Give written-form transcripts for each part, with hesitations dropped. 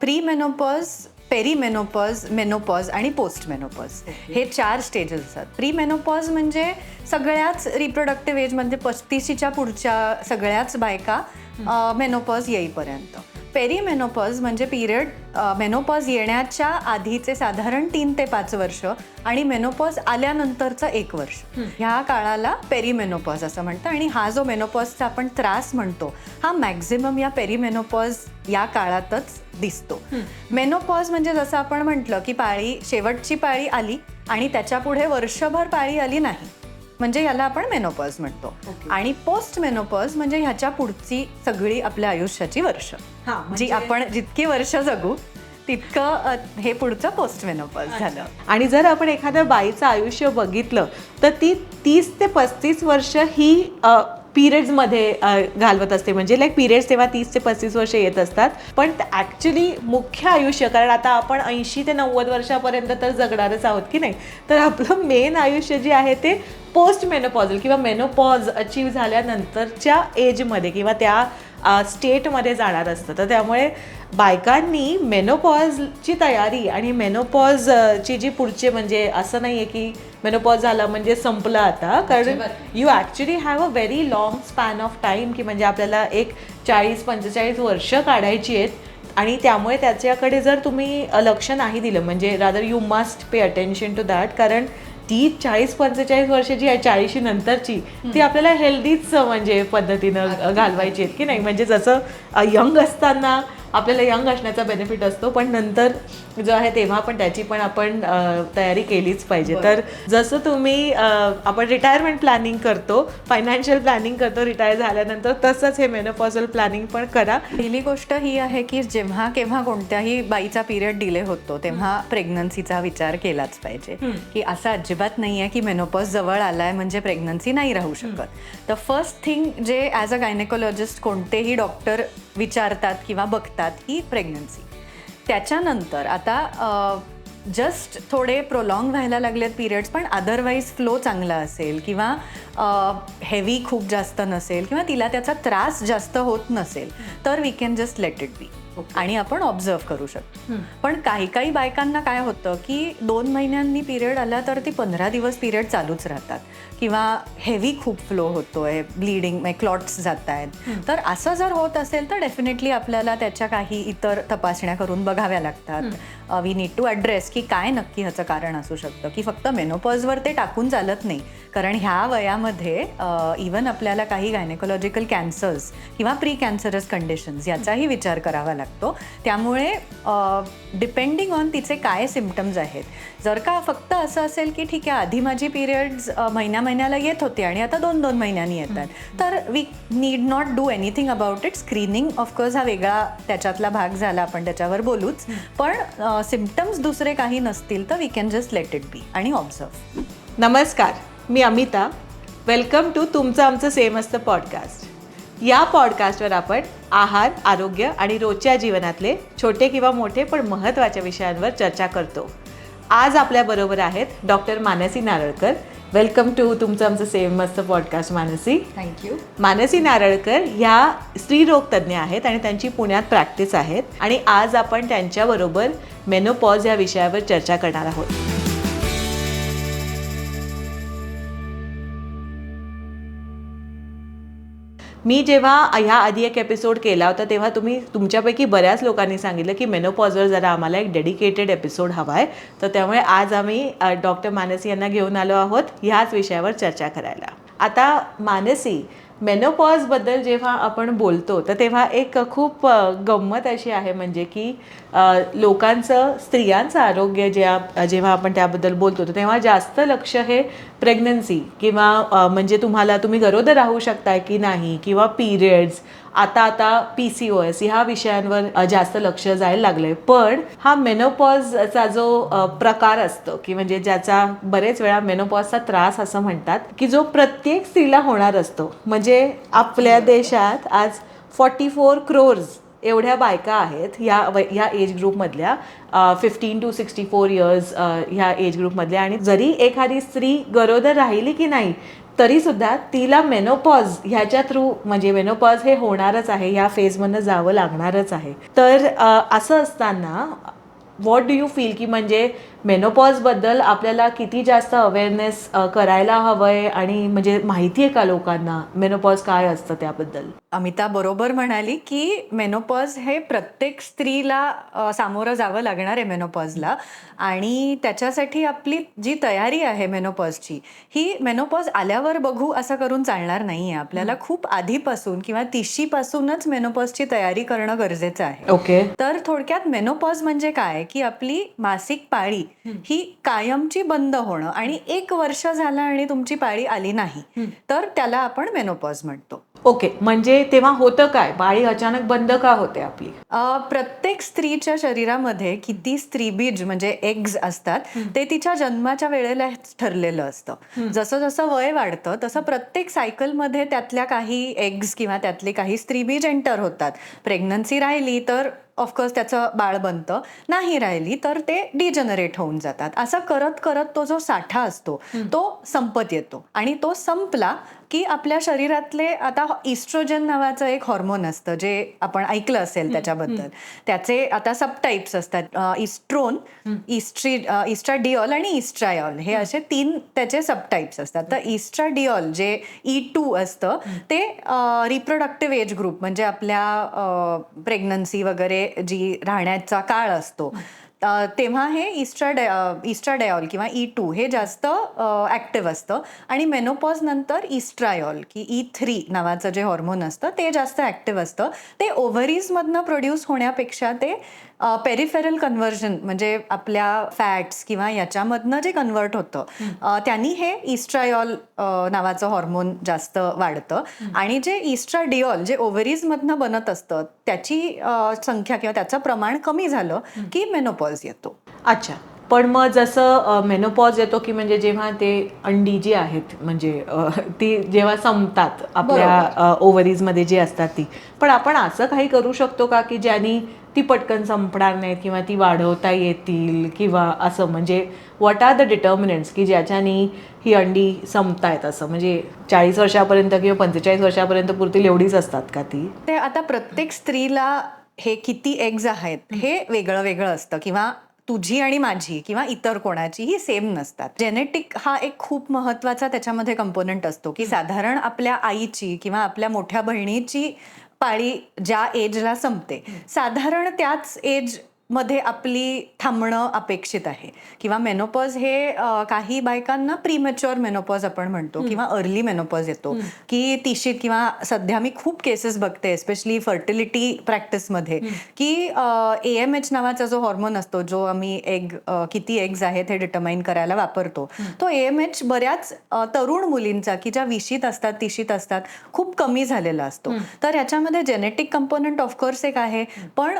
Pre-menopause, perimenopause, menopause आणि post menopause हे 4 stages असतात. प्री-मेनोपॉज म्हणजे सगळ्याच रिप्रोडक्टिव्ह एजमध्ये 35च्या पुढच्या सगळ्याच बायका मेनोपॉज येईपर्यंत. पेरीमेनोपॉज म्हणजे पिरियड मेनोपॉज येण्याच्या आधीचे साधारण 3 ते 5 वर्ष आणि मेनोपॉज आल्यानंतरचं 1 वर्ष, ह्या काळाला पेरीमेनोपॉज असं म्हणतं. आणि हा जो मेनोपॉजचा आपण त्रास म्हणतो हा मॅक्झिमम या पेरीमेनोपॉज या काळातच दिसतो. मेनोपॉज म्हणजे जसं आपण म्हटलं की शेवटची पाळी आली आणि त्याच्या पुढे वर्षभर पाळी आली नाही, म्हणजे याला आपण मेनोपॉज म्हणतो. आणि पोस्ट मेनोपॉज म्हणजे ह्याच्या पुढची सगळी आपल्या आयुष्याची वर्ष, जी आपण जितकी वर्ष जगू तितकं हे पुढचं पोस्ट मेनोपॉज झालं. आणि जर आपण एखाद्या बाईचं आयुष्य बघितलं तर ती 30 ते 35 वर्ष ही पिरियड्समध्ये घालवत असते. म्हणजे लाईक पिरियड्स तेव्हा 30 ते 35 वर्ष येत असतात, पण ॲक्च्युली मुख्य आयुष्य, कारण आता आपण 80 ते 90 वर्षापर्यंत तर जगणारच आहोत की नाही, तर आपलं मेन आयुष्य जे आहे ते पोस्ट मेनोपॉझल किंवा मेनोपॉज अचीव झाल्यानंतरच्या एजमध्ये किंवा त्या स्टेटमध्ये जाणार असतं. तर त्यामुळे बायकांनी मेनोपॉजची तयारी आणि मेनोपॉजची जी पुढचे, म्हणजे असं नाही आहे की मेनोपॉज झाला म्हणजे संपलं आता, कारण you actually have a very long span of time, की म्हणजे आपल्याला एक 40-45 वर्ष काढायची आहेत. आणि त्यामुळे त्याच्याकडे जर तुम्ही लक्ष नाही दिलं, म्हणजे rather you must pay attention to that, कारण ती 40-45 वर्ष जी आहे 40 नंतरची ती आपल्याला हेल्दीच म्हणजे पद्धतीनं घालवायची आहेत की नाही. म्हणजे जसं यंग असताना आपल्याला यंग असण्याचा बेनिफिट असतो, पण नंतर जो आहे तेव्हा पण त्याची पण आपण तयारी केलीच पाहिजे. तर जसं तुम्ही आपण रिटायरमेंट प्लॅनिंग करतो, फायनान्शियल प्लॅनिंग करतो रिटायर झाल्यानंतर, तसंच हे मेनोपॉझल प्लॅनिंग पण करा. पहिली गोष्ट ही आहे की जेव्हा केव्हा कोणत्याही बाईचा पिरियड डिले होतो तेव्हा प्रेग्नन्सीचा विचार केलाच पाहिजे, की असं अजिबात नाही आहे की मेनोपॉज जवळ आलाय म्हणजे प्रेग्नन्सी नाही राहू शकत. तर फर्स्ट थिंग जे ॲज अ गायनेकोलॉजिस्ट कोणतेही डॉक्टर विचारतात किंवा बघतात ही प्रेग्नन्सी. त्याच्यानंतर आता जस्ट थोडे प्रोलॉंग व्हायला लागलेत पिरियड्स, पण अदरवाईज फ्लो चांगला असेल किंवा हेवी खूप जास्त नसेल किंवा तिला त्याचा त्रास जास्त होत नसेल तर we can just let it be आणि आपण ऑब्झर्व करू शकतो. पण काही बायकांना काय होतं की 2 महिन्यांनी पिरियड आला तर ती 15 दिवस पिरियड चालूच राहतात किंवा हेवी खूप फ्लो होतोय, ब्लीडिंग क्लॉट्स जात आहेत. तर असं जर होत असेल तर डेफिनेटली आपल्याला त्याच्या काही इतर तपासण्या करून बघाव्या लागतात. वी नीड टू ॲड्रेस की काय नक्की ह्याचं कारण असू शकतं, की फक्त मेनोपॉजवर ते टाकून चालत नाही, कारण ह्या वयामध्ये इवन आपल्याला काही गायनेकोलॉजिकल कॅन्सर्स किंवा प्री कॅन्सरस कंडिशन्स याचाही विचार करावा लागतो. त्यामुळे डिपेंडिंग ऑन तिचे काय सिम्पटम्स आहेत, जर का फक्त असं असेल की ठीक आहे आधी माझी पिरियड्स महिन्याला येत होते आणि आता 2-2 महिन्यांनी येतात, तर we need not do anything about it. Screening of course हा वेगळा त्याच्यातला भाग झाला, आपण त्याच्यावर बोलूच, पण सिम्पटम्स दुसरे काही नसतील तर we can just let it be आणि ऑब्झर्व. नमस्कार, मी अमिता. वेलकम टू तुमचं आमचं सेम असतं पॉडकास्ट. या पॉडकास्टवर आपण आहार, आरोग्य आणि रोजच्या जीवनातले छोटे किंवा मोठे पण महत्त्वाच्या विषयांवर चर्चा करतो. आज आपल्याबरोबर आहेत डॉक्टर मानसी नारळकर. वेलकम टू तुमचं आमचं सेम असतं पॉडकास्ट मानसी. थँक्यू. मानसी नारळकर ह्या स्त्रीरोग तज्ज्ञ आहेत आणि त्यांची पुण्यात प्रॅक्टिस आहेत, आणि आज आपण त्यांच्याबरोबर मेनोपॉज या विषयावर चर्चा करणार आहोत. मी जेव्हा ह्या आधी एक एपिसोड केला होता तेव्हा तुमच्यापैकी बऱ्याच लोकांनी सांगितलं की मेनोपॉजवर जरा आम्हाला एक डेडिकेटेड एपिसोड हवा आहे. तर त्यामुळे आज आम्ही डॉक्टर मानसी यांना घेऊन आलो आहोत ह्याच विषयावर चर्चा करायला. आता मानसी, मेनोपॉजबद्दल जेव्हा आपण बोलतो तर तेव्हा एक खूप गंमत अशी आहे, म्हणजे की लोकांचं, स्त्रियांचं आरोग्य जेव्हा आपण त्याबद्दल बोलतो तर तेव्हा जास्त लक्ष हे प्रेग्नन्सी किंवा म्हणजे तुम्ही गरोदर राहू शकताय की नाही, किंवा पिरियड्स, आता PCOS ह्या विषयांवर जास्त लक्ष जायला लागलंय. पण हा मेनोपॉजचा जो प्रकार असतो, की म्हणजे ज्याचा बरेच वेळा मेनोपॉजचा त्रास असं म्हणतात, की जो प्रत्येक स्त्रीला होणार असतो. म्हणजे आपल्या देशात आज 44 crores एवढ्या बायका आहेत ह्या एज ग्रुपमधल्या, 15 to 64 years ह्या एज ग्रुपमधल्या. आणि जरी एखादी स्त्री गरोदर राहिली की नाही तरी सुद्धा तिला मेनोपॉज ह्याच्या थ्रू म्हणजे मेनोपॉज हे होणारच आहे, ह्या फेजमधनं जावं लागणारच आहे. तर असं असताना व्हॉट डू यू फील की म्हणजे मेनोपॉजबद्दल आपल्याला किती जास्त अवेअरनेस करायला हवंय आणि म्हणजे माहिती आहे का लोकांना मेनोपॉज काय असतं त्याबद्दल? अमिता बरोबर म्हणाली की मेनोपॉज हे प्रत्येक स्त्रीला सामोरं जावं लागणार आहे मेनोपॉजला. आणि त्याच्यासाठी आपली जी तयारी आहे मेनोपॉजची, ही मेनोपॉज आल्यावर बघू असं करून चालणार नाहीये. आपल्याला खूप आधीपासून किंवा 30शी पासूनच मेनोपॉजची तयारी करणं गरजेचं आहे. ओके. तर थोडक्यात मेनोपॉज म्हणजे काय की आपली मासिक पाळी ही कायमची बंद होणं. आणि 1 वर्ष झालं आणि तुमची पाळी आली नाही तर त्याला आपण मेनोपॉज म्हणतो. ओके, म्हणजे तेव्हा होतं काय, पाळी अचानक बंद का होते आपली? प्रत्येक स्त्रीच्या शरीरामध्ये किती स्त्रीबीज म्हणजे एग्ज असतात ते तिच्या जन्माच्या वेळेला ठरलेलं असतं. जसं जसं वय वाढतं तसं प्रत्येक सायकलमध्ये त्यातल्या काही एग्ज किंवा त्यातले काही स्त्रीबीज एंटर होतात. प्रेग्नन्सी राहिली तर ऑफकोर्स त्याचं बाळ बनतं, नाही राहिली तर ते डिजनरेट होऊन जातात. असं करत करत तो जो साठा असतो तो संपत येतो. आणि तो संपला की आपल्या शरीरातले आता इस्ट्रोजन नावाचं एक हॉर्मोन असतं जे आपण ऐकलं असेल त्याच्याबद्दल. त्याचे आता सबटाईप्स असतात, इस्ट्रोन, इस्ट्राडिऑल आणि इस्ट्रायॉल हे असे 3 त्याचे सबटाईप्स असतात. तर इस्ट्राडिऑल जे E2 असतं ते रिप्रोडक्टिव्ह एज ग्रुप म्हणजे आपल्या प्रेग्नन्सी वगैरे जी राहण्याचा काळ असतो तेव्हा हे इस्ट्राडायॉल किंवा E2 हे जास्त ॲक्टिव्ह असतं. आणि मेनोपॉज नंतर इस्ट्रायॉल की E3 नावाचं जे हॉर्मोन असतं ते जास्त ॲक्टिव्ह असतं. ते ओव्हरीजमधनं प्रोड्यूस होण्यापेक्षा ते पेरिफेरल कन्व्हर्जन म्हणजे आपल्या फॅट्स किंवा याच्यामधनं जे कन्वर्ट होतं त्यांनी हे इस्ट्रायॉल नावाचं हॉर्मोन जास्त वाढतं. आणि जे इस्ट्राडिऑल जे ओव्हरीजमधनं बनत असतं त्याची संख्या किंवा त्याचं प्रमाण कमी झालं की मेनोपॉज येतो. अच्छा, पण मग जसं मेनोपॉज येतो की म्हणजे जेव्हा ते अंडी जी आहेत म्हणजे ती जेव्हा संपतात आपल्या ओव्हरीजमध्ये जी असतात ती, पण आपण असं काही करू शकतो का की ज्यांनी ती पटकन संपणार नाहीत किंवा ती वाढवता येतील किंवा असं, म्हणजे व्हॉट आर द डिटर्मिनंट्स की ज्याच्यानी ही अंडी संपतायत? असं म्हणजे 40 वर्षापर्यंत किंवा 45 वर्षापर्यंत पुरतील एवढीच असतात का ती? ते आता प्रत्येक स्त्रीला हे किती एग्ज आहेत हे वेगळं वेगळं असतं किंवा तुझी आणि माझी किंवा इतर कोणाचीही सेम नसतात. जेनेटिक हा एक खूप महत्वाचा त्याच्यामध्ये कंपोनंट असतो की साधारण आपल्या आईची किंवा आपल्या मोठ्या बहिणीची पाळी ज्या एजला संपते साधारण त्याच एज मध्ये आपली थांबणं अपेक्षित आहे. किंवा मेनोपॉज हे काही बायकांना प्रीमॅच्युअर मेनोपॉज आपण म्हणतो किंवा अर्ली मेनोपॉज येतो की 30शीत किंवा सध्या मी खूप केसेस बघते स्पेशली फर्टिलिटी प्रॅक्टिसमध्ये की AMH नावाचा जो हॉर्मोन असतो जो आम्ही किती एग्ज आहेत हे डिटरमाइन करायला वापरतो तो AMH बऱ्याच तरुण मुलींचा की ज्या 20शीत असतात 30शीत असतात खूप कमी झालेला असतो. तर याच्यामध्ये जेनेटिक कंपोनंट ऑफकोर्स एक आहे, पण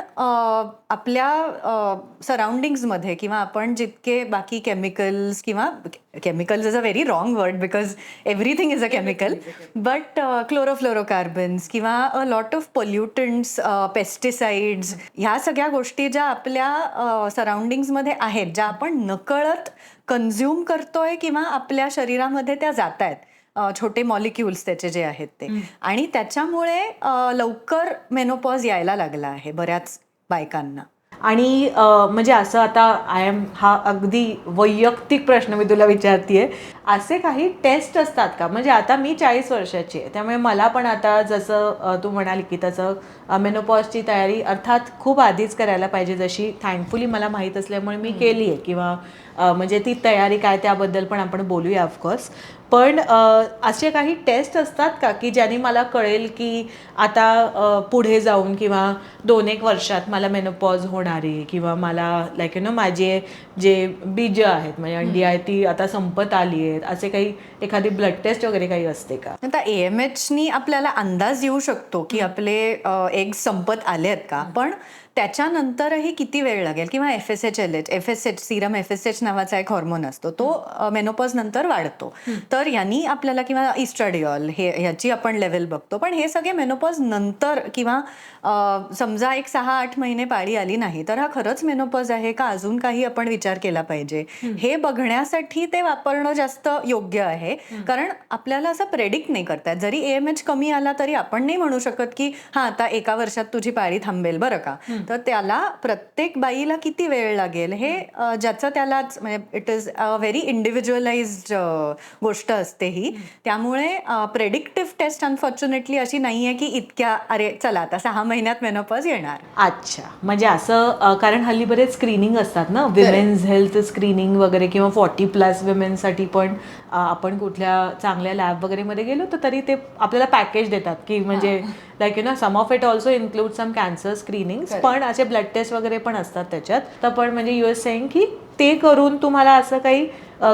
आपल्या सराउंडिंग्समध्ये किंवा आपण जितके बाकी केमिकल्स किंवा chemicals is a very wrong word because everything is a chemical, but chlorofluorocarbons किंवा अ लॉट ऑफ पोल्युटंट्स, पेस्टिसाइड्स ह्या सगळ्या गोष्टी ज्या आपल्या सराउंडिंग्समध्ये आहेत ज्या आपण नकळत कन्झ्युम करतोय किंवा आपल्या शरीरामध्ये त्या जात आहेत, छोटे मॉलिक्युल्स त्याचे जे आहेत ते, आणि त्याच्यामुळे लवकर मेनोपॉज यायला लागला आहे बऱ्याच बायकांना. आणि म्हणजे असं आता हा अगदी वैयक्तिक प्रश्न मी तुला विचारतीये, असे काही टेस्ट असतात का? म्हणजे आता मी 40 वर्षाची आहे त्यामुळे मला पण आता जसं तू म्हणाली की तसं मेनोपॉजची तयारी अर्थात खूप आधीच करायला पाहिजे, जशी थँकफुली मला माहीत असल्यामुळे मी केली आहे किंवा म्हणजे ती तयारी काय त्याबद्दल पण आपण बोलूया ऑफकोर्स. पण असे काही टेस्ट असतात का की ज्याने मला कळेल की आता पुढे जाऊन किंवा 2-1 वर्षात मला मेनोपॉज होणार आहे किंवा मला लाईक यू नो माझे जे बीज आहेत म्हणजे अंडी आहेत ती आता संपत आली आहेत, असे काही एखादी ब्लड टेस्ट वगैरे काही असते का? आता AMHनी आपल्याला अंदाज येऊ शकतो की आपले एग्स संपत आले आहेत का, पण त्याच्यानंतरही किती वेळ लागेल, किंवा FSH सिरम FSH नावाचा एक हॉर्मोन असतो, तो मेनोपॉज नंतर वाढतो. तर यांनी आपल्याला, किंवा इस्ट्राडिऑल, ह्याची आपण लेवल बघतो. पण हे सगळे मेनोपॉज नंतर, किंवा समजा एक 6-8 महिने पाळी आली नाही तर हा खरंच मेनोपॉज आहे का, अजून काही आपण विचार केला पाहिजे, हे बघण्यासाठी ते वापरणं जास्त योग्य आहे. कारण आपल्याला असं प्रेडिक्ट नाही करतात. जरी AMH कमी आला तरी आपण नाही म्हणू शकत की हा आता 1 वर्षात तुझी पाळी थांबेल बरं का. तर त्याला प्रत्येक बाईला किती वेळ लागेल हे ज्याचं त्यालाच, म्हणजे इट इज अ व्हेरी इंडिव्हिज्युअलाइज्ड गोष्ट असते ही. त्यामुळे प्रेडिक्टिव्ह टेस्ट अनफॉर्च्युनेटली अशी नाही आहे की इतक्या अरे चला आता 6 महिन्यात मेनोपॉज येणार. अच्छा, म्हणजे असं कारण हल्ली बरेच स्क्रीनिंग असतात ना, विमेन्स हेल्थ स्क्रीनिंग वगैरे, किंवा 40+ विमेन्ससाठी पण आपण कुठल्या चांगल्या लॅब वगैरे मध्ये गेलो तर तरी ते आपल्याला पॅकेज देतात की म्हणजे like some of it also include some cancer screening, पण असे ब्लड टेस्ट वगैरे पण असतात त्याच्यात. तर पण म्हणजे यू आर सेइंग की ते करून तुम्हाला असं काही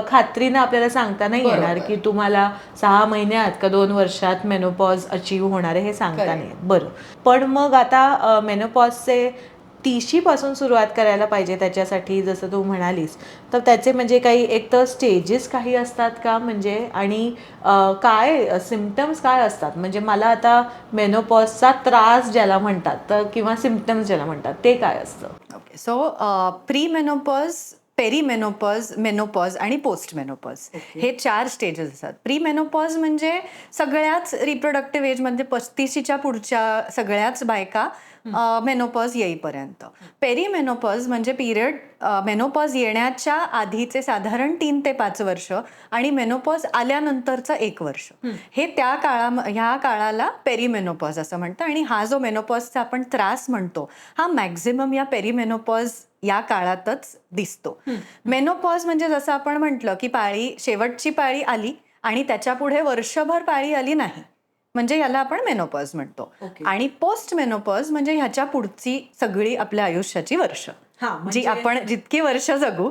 खात्रीनं आपल्याला सांगता नाही येणार की तुम्हाला 6 महिन्यात का 2 वर्षात मेनोपॉज अचीव्ह होणार आहे, हे सांगता नाही. बरं, पण मग आता मेनोपॉजचे TC पासून सुरुवात करायला पाहिजे त्याच्यासाठी, जसं तू म्हणालीस, तर त्याचे म्हणजे काही एक तर स्टेजेस काही असतात का, म्हणजे आणि काय सिम्पटम्स काय असतात, म्हणजे मला आता मेनोपॉजचा त्रास ज्याला म्हणतात तर, किंवा सिम्पटम्स ज्याला म्हणतात, ते काय असतं? Okay, so pre menopause, perimenopause, menopause आणि पोस्ट मेनोपॉज, हे 4 स्टेजेस असतात. प्री मेनोपॉज म्हणजे सगळ्याच रिप्रोडक्टिव्ह एज म्हणजे 35च्या पुढच्या सगळ्याच बायका मेनोपॉज येईपर्यंत. पेरीमेनोपॉज म्हणजे पिरियड मेनोपॉज येण्याच्या आधीचे साधारण 3 ते 5 वर्ष आणि मेनोपॉज आल्यानंतरचं 1 वर्ष, हे ह्या काळाला पेरीमेनोपॉज असं म्हणतं. आणि हा जो मेनोपॉजचा आपण त्रास म्हणतो हा मॅक्झिमम या पेरीमेनोपॉज या काळातच दिसतो. मेनोपॉज म्हणजे जसं आपण म्हटलं की शेवटची पाळी आली आणि त्याच्या पुढे वर्षभर पाळी आली नाही, म्हणजे याला आपण मेनोपॉज म्हणतो. आणि पोस्ट मेनोपॉज म्हणजे ह्याच्या पुढची सगळी आपल्या आयुष्याची वर्ष, जी आपण जितकी वर्ष जगू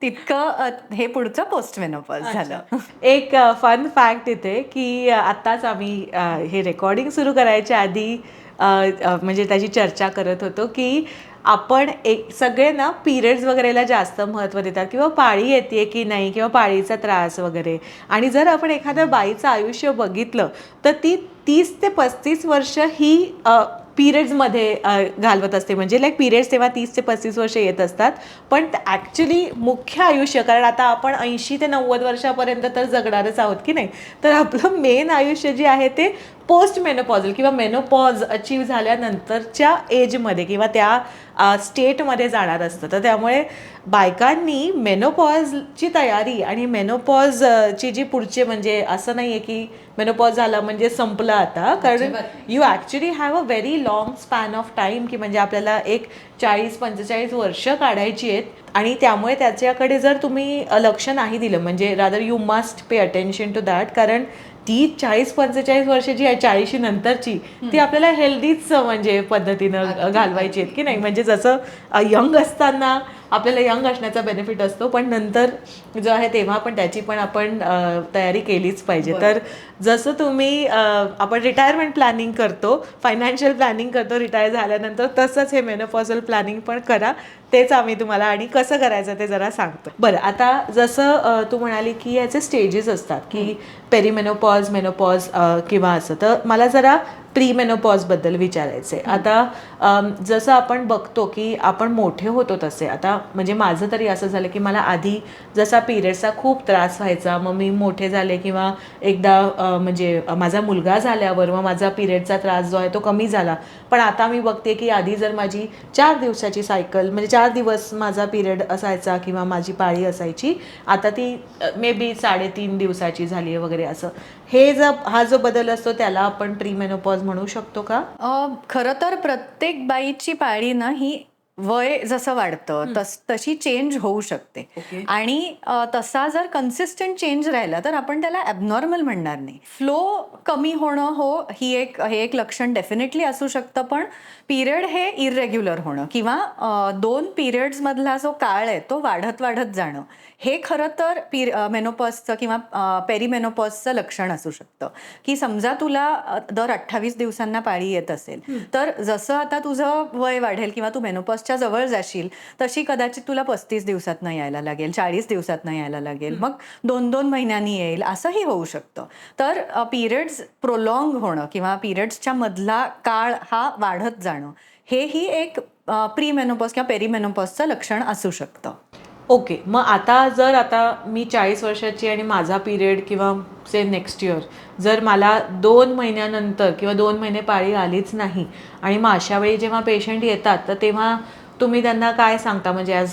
तितकं हे पुढचं पोस्ट मेनोपॉज झालं. एक फन फॅक्ट इथे की आत्ताच आम्ही हे रेकॉर्डिंग सुरू करायच्या आधी म्हणजे त्याची चर्चा करत होतो की आपण सगळे ना पिरियड्स वगैरेला जास्त महत्त्व देतात, किंवा पाळी येते की नाही, किंवा पाळीचा त्रास वगैरे. आणि जर आपण एखाद्या बाईचं आयुष्य बघितलं तर ती 30 ते 35 वर्ष ही पिरियड्समध्ये घालवत असते. म्हणजे लाईक पिरियड्स तेव्हा 30 ते 35 वर्ष येत असतात, पण ॲक्च्युली मुख्य आयुष्य, कारण आता आपण 80 ते 90 वर्षापर्यंत तर जगणारच आहोत की नाही, तर आपलं मेन आयुष्य जे आहे ते पोस्ट मेनोपॉझल किंवा मेनोपॉज अचीव्ह झाल्यानंतरच्या एजमध्ये किंवा त्या स्टेटमध्ये जाणार असतं. तर त्यामुळे बायकांनी मेनोपॉजची तयारी आणि मेनोपॉजची जी पुढचे, म्हणजे असं नाही आहे की मेनोपॉज झाला म्हणजे संपलं आता, कारण you actually have a very long span of time, की म्हणजे आपल्याला एक 40-45 वर्ष काढायची आहेत. आणि त्यामुळे त्याच्याकडे जर तुम्ही लक्ष नाही दिलं, म्हणजे rather you must pay attention to that, कारण ती 40-45 वर्ष जी आहे 40 नंतरची, ती आपल्याला हेल्दीच म्हणजे पद्धतीनं घालवायची आहेत की नाही. म्हणजे जसं यंग असताना आपल्याला यंग असण्याचा बेनिफिट असतो, पण नंतर जो आहे तेव्हा पण त्याची पण आपण तयारी केलीच पाहिजे. तर जसं तुम्ही आपण रिटायरमेंट प्लॅनिंग करतो, फायनान्शियल प्लॅनिंग करतो रिटायर झाल्यानंतर, तसंच हे मेनोपॉझल प्लॅनिंग पण करा. तेच आम्ही तुम्हाला आणि कसं करायचं ते जरा सांगतो. बरं, आता जसं तू म्हणाली की याचे स्टेजेस असतात की पेरीमेनोपॉज, मेनोपॉज किंवा असं, तर मला जरा प्री मेनोपॉजबद्दल विचारायचं आहे. आता जसं आपण बघतो की आपण मोठे होतो तसे, आता म्हणजे माझं तरी असं झालं की मला आधी जसा पिरियड्सचा खूप त्रास व्हायचा, मग मी मोठे झाले किंवा एकदा म्हणजे माझा मुलगा झाल्यावर मग माझा पिरियडचा त्रास जो आहे तो कमी झाला. पण आता मी बघते की आधी जर माझी 4 दिवसाची सायकल, म्हणजे 4 दिवस माझा पिरियड असायचा किंवा माझी पाळी असायची, आता ती मे बी 3.5 दिवसाची झाली आहे वगैरे असं. हा जो बदल असतो त्याला आपण प्री मेनोपॉज म्हणू शकतो का? खरं तर प्रत्येक बाईची पाळी ना ही वय जसं वाढतं तशी चेंज होऊ शकते. आणि तसा जर कन्सिस्टंट चेंज राहिला तर आपण त्याला ॲबनॉर्मल म्हणणार नाही. फ्लो कमी होणं हे एक लक्षण डेफिनेटली असू शकतं. पण पिरियड हे इरेग्युलर होणं किंवा 2 पिरियड्स मधला जो काळ आहे तो वाढत वाढत जाणं हे खरं तर मेनोपॉजचं किंवा पेरीमेनोपॉजचं लक्षण असू शकतं. की समजा तुला दर 28 दिवसांना पाळी येत असेल तर जसं आता तुझं वय वाढेल किंवा तू मेनोपॉजच्या जवळ जाशील तशी कदाचित तुला 35 दिवसातनं यायला लागेल, 40 दिवसातनं यायला लागेल, मग 2-2 महिन्यांनी येईल, असंही होऊ शकतं. तर पिरियड्स प्रोलॉंग होणं किंवा पिरियड्सच्या मधला काळ हा वाढत जाणं हेही एक प्री मेनोपॉज किंवा पेरीमेनोपॉजचं लक्षण असू शकतं. ओके, मग आता मी 40 वर्षाची आणि माझा पिरियड किंवा से नेक्स्ट इयर जर मला 2 महिन्यानंतर किंवा 2 महिने पाळी आलीच नाही आणि मग अशा वेळी जेव्हा पेशंट येतात तर तेव्हा तुम्ही त्यांना काय सांगता, म्हणजे ॲज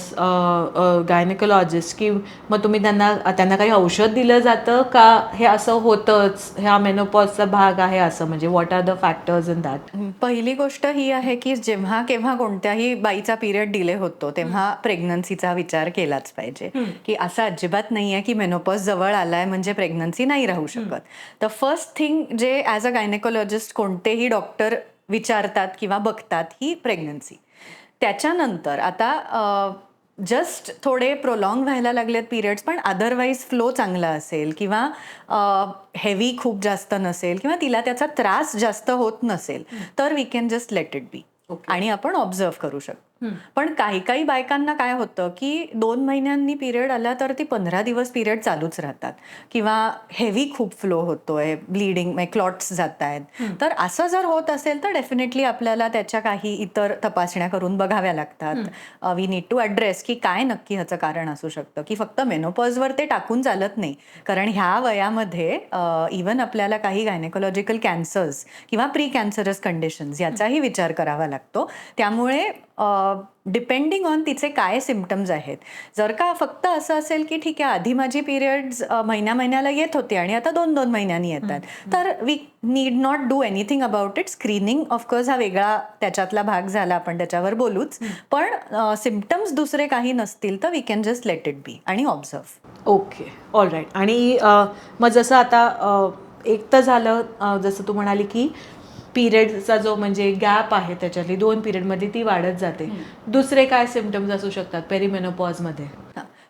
गायनेकोलॉजिस्ट, की मग तुम्ही त्यांना काही औषध दिलं जातं का हे असं होतंच, ह्या मेनोपॉजचा भाग आहे असं, म्हणजे what are the factors in that? पहिली गोष्ट ही आहे की जेव्हा केव्हा कोणत्याही बाईचा पिरियड डिले होतो तेव्हा प्रेग्नन्सीचा विचार केलाच पाहिजे. की असं अजिबात नाही आहे की मेनोपॉज जवळ आलाय म्हणजे प्रेग्नन्सी नाही राहू शकत. तर फर्स्ट थिंग जे ॲज अ गायनेकोलॉजिस्ट कोणतेही डॉक्टर विचारतात किंवा बघतात ही प्रेग्नन्सी. त्याच्यानंतर आता जस्ट थोडे प्रोलॉंग व्हायला लागलेत पिरियड्स पण अदरवाईज फ्लो चांगला असेल किंवा हेवी खूप जास्त नसेल किंवा तिला त्याचा त्रास जास्त होत नसेल तर we can just let it be आणि आपण ऑब्झर्व करू शकतो. पण काही काही बायकांना काय होतं की 2 महिन्यांनी पिरियड आला तर ती 15 दिवस पिरियड चालूच राहतात किंवा हेवी खूप फ्लो होतोय, ब्लीडिंग क्लॉट्स जात आहेत. तर असं जर होत असेल तर डेफिनेटली आपल्याला त्याच्या काही इतर तपासण्या करून बघाव्या लागतात. वी नीड टू ॲड्रेस की काय नक्की ह्याचं कारण असू शकतं. की फक्त मेनोपॉजवर ते टाकून चालत नाही, कारण ह्या वयामध्ये इवन आपल्याला काही गायनेकोलॉजिकल कॅन्सर्स किंवा प्री कॅन्सरस कंडिशन्स याचाही विचार करावा लागतो. त्यामुळे डिपेंडिंग ऑन तिचे काय सिम्पटम्स आहेत. जर का फक्त असं असेल की ठीक आहे आधी माझी पिरियड्स महिन्याला येत होती आणि आता 2-2 महिन्यांनी येतात तर we need not do anything about it. Screening of course हा वेगळा त्याच्यातला भाग झाला, आपण त्याच्यावर बोलूच. पण सिम्पटम्स दुसरे काही नसतील तर we can just let it be आणि ऑब्झर्व. Okay, all right. आणि मग जसं आता एक तर झालं, जसं तू म्हणाली की पिरियडचा जो म्हणजे गॅप आहे त्याच्यातली 2 पिरियडमध्ये ती वाढत जाते. दुसरे काय सिम्पटम्स असू शकतात पेरिमेनोपॉजमध्ये?